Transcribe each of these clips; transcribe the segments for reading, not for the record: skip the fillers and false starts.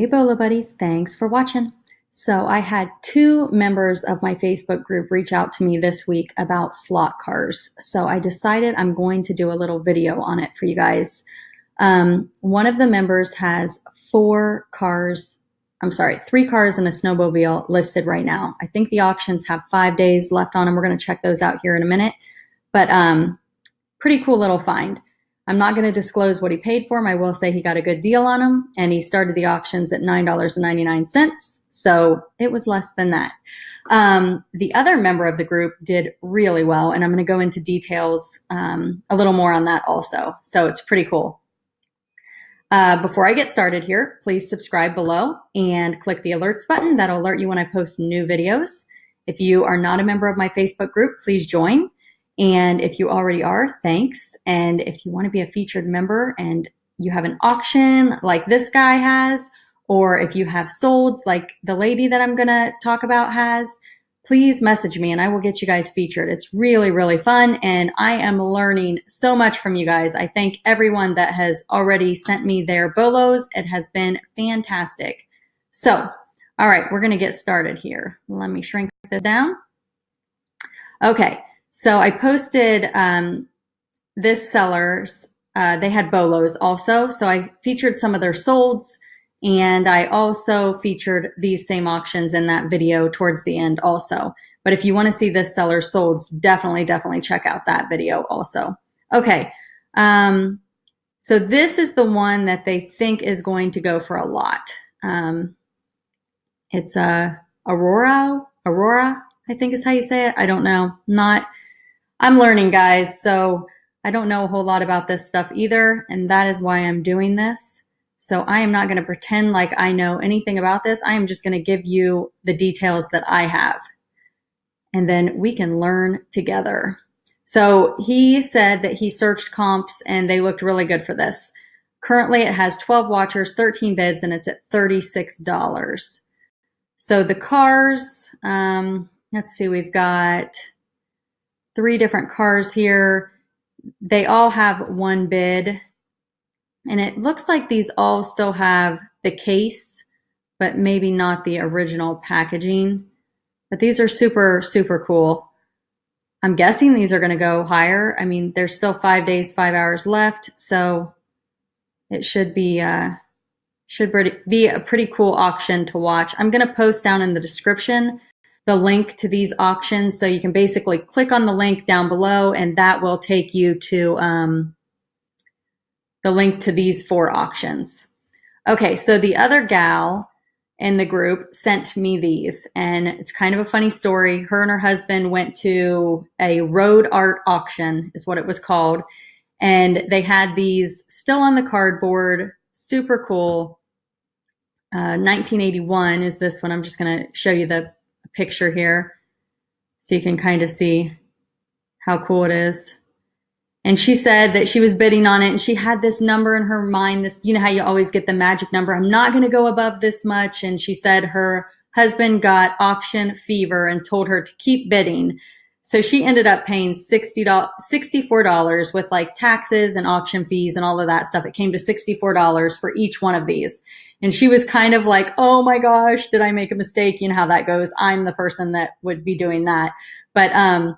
Hey Bolo buddies, thanks for watching. So I had two members of my Facebook group reach out to me this week about slot cars. So I decided I'm going to do a little video on it for you guys. One of the members has three cars and a snowmobile listed right now. I think the auctions have 5 days left on them. We're going to check those out here in a minute. But pretty cool little find. I'm not going to disclose what he paid for them. I will say he got a good deal on them, and he started the auctions at $9.99, so it was less than that. The other member of the group did really well, and I'm going to go into details a little more on that also, so it's pretty cool. Before I get started here, please subscribe below and click the alerts button. That'll alert you when I post new videos. If you are not a member of my Facebook group, please join. And if you already are, thanks. And if you want to be a featured member and you have an auction like this guy has, or if you have solds like the lady that I'm going to talk about has, please message me and I will get you guys featured. It's really, really fun. And I am learning so much from you guys. I thank everyone that has already sent me their BOLOs. It has been fantastic. So, all right, we're going to get started here. Let me shrink this down. Okay. So I posted this seller's, they had BOLOs also. So I featured some of their solds, and I also featured these same auctions in that video towards the end also. But if you want to see this seller's solds, definitely check out that video also. Okay, so this is the one that they think is going to go for a lot. It's Aurora, I think is how you say it. I don't know, I'm learning, guys, so I don't know a whole lot about this stuff either, and that is why I'm doing this. So I am not going to pretend like I know anything about this. I am just going to give you the details that I have, and then we can learn together. So he said that he searched comps, and they looked really good for this. Currently, it has 12 watchers, 13 bids, and it's at $36. So the cars, let's see, we've got 3 different cars here. They all have one bid, and it looks like these all still have the case, but maybe not the original packaging. But these are super, super cool. I'm guessing these are going to go higher. I mean, there's still 5 days, 5 hours left, so it should be a pretty cool auction to watch. I'm going to post down in the description the link to these auctions. So you can basically click on the link down below, and that will take you to the link to these 4 auctions. Okay, so the other gal in the group sent me these, and it's kind of a funny story. Her and her husband went to a road art auction, is what it was called. And they had these still on the cardboard, super cool. 1981 is this one. I'm just gonna show you the picture here so you can kind of see how cool it is. And she said that she was bidding on it, and she had this number in her mind, this, you know how you always get the magic number, I'm not going to go above this much. And she said her husband got auction fever and told her to keep bidding. So she ended up paying $64 with like taxes and auction fees and all of that stuff. It came to $64 for each one of these. And she was kind of like, oh my gosh, did I make a mistake? You know how that goes. I'm the person that would be doing that. But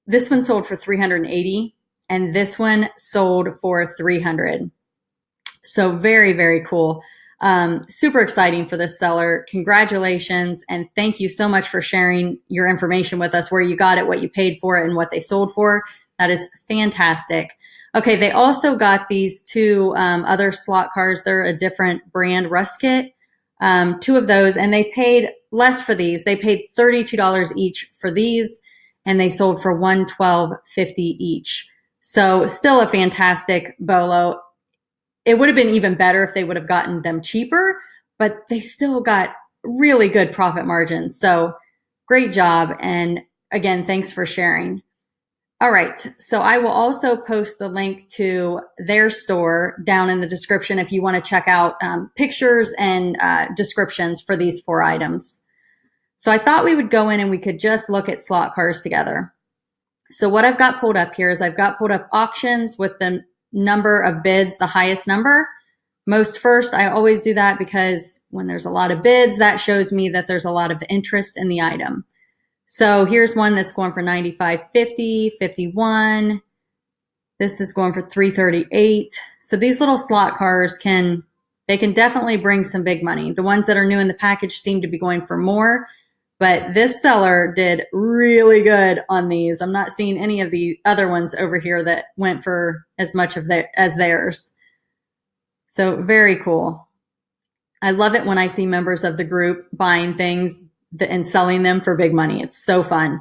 this one sold for $380, and this one sold for $300. So very, very cool. Super exciting for this seller. Congratulations, and thank you so much for sharing your information with us, where you got it, what you paid for it, and what they sold for. That is fantastic. Okay, they also got these 2 other slot cars. They're a different brand, Rusket, 2 of those, and they paid less for these. They paid $32 each for these, and they sold for $112.50 each. So still a fantastic BOLO. It would have been even better if they would have gotten them cheaper, but they still got really good profit margins. So great job. And again, thanks for sharing. All right, so I will also post the link to their store down in the description if you want to check out pictures and descriptions for these 4 items. So I thought we would go in and we could just look at slot cars together. So what I've got pulled up here is I've got pulled up auctions with the number of bids, the highest number. most first. I always do that because when there's a lot of bids, that shows me that there's a lot of interest in the item. So here's one that's going for $95.50, $51. This is going for $338. So these little slot cars can definitely bring some big money. The ones that are new in the package seem to be going for more, but this seller did really good on these. I'm not seeing any of the other ones over here that went for as much as theirs. So very cool. I love it when I see members of the group buying things and selling them for big money. It's so fun.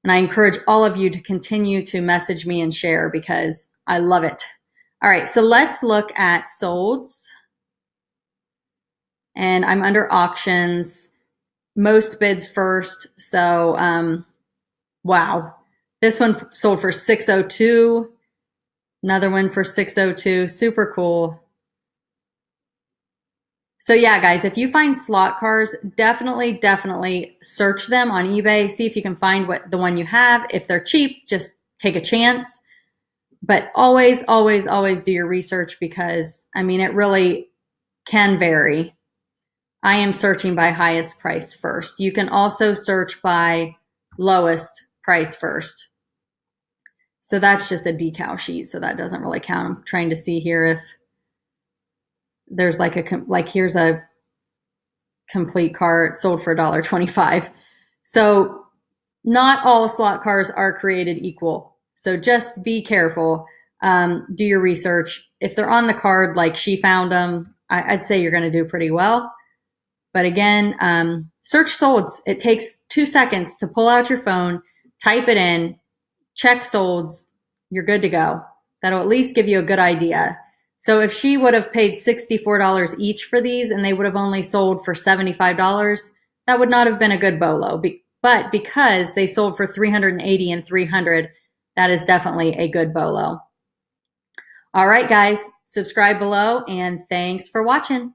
And I encourage all of you to continue to message me and share because I love it. All right, so let's look at solds. And I'm under auctions, most bids first. So, wow. This one sold for $602. Another one for $602. Super cool. So yeah, guys, if you find slot cars, definitely search them on eBay. See if you can find the one you have. If they're cheap, just take a chance. But always do your research because, I mean, it really can vary. I am searching by highest price first. You can also search by lowest price first. So that's just a decal sheet, so that doesn't really count. I'm trying to see here if there's here's a complete car sold for $1.25. So not all slot cars are created equal. So just be careful. Do your research. If they're on the card like she found them, I'd say you're going to do pretty well. But again, search solds. It takes 2 seconds to pull out your phone, type it in, check solds. You're good to go. That'll at least give you a good idea. So if she would have paid $64 each for these and they would have only sold for $75, that would not have been a good BOLO. But because they sold for $380 and $300, that is definitely a good BOLO. All right, guys, subscribe below and thanks for watching.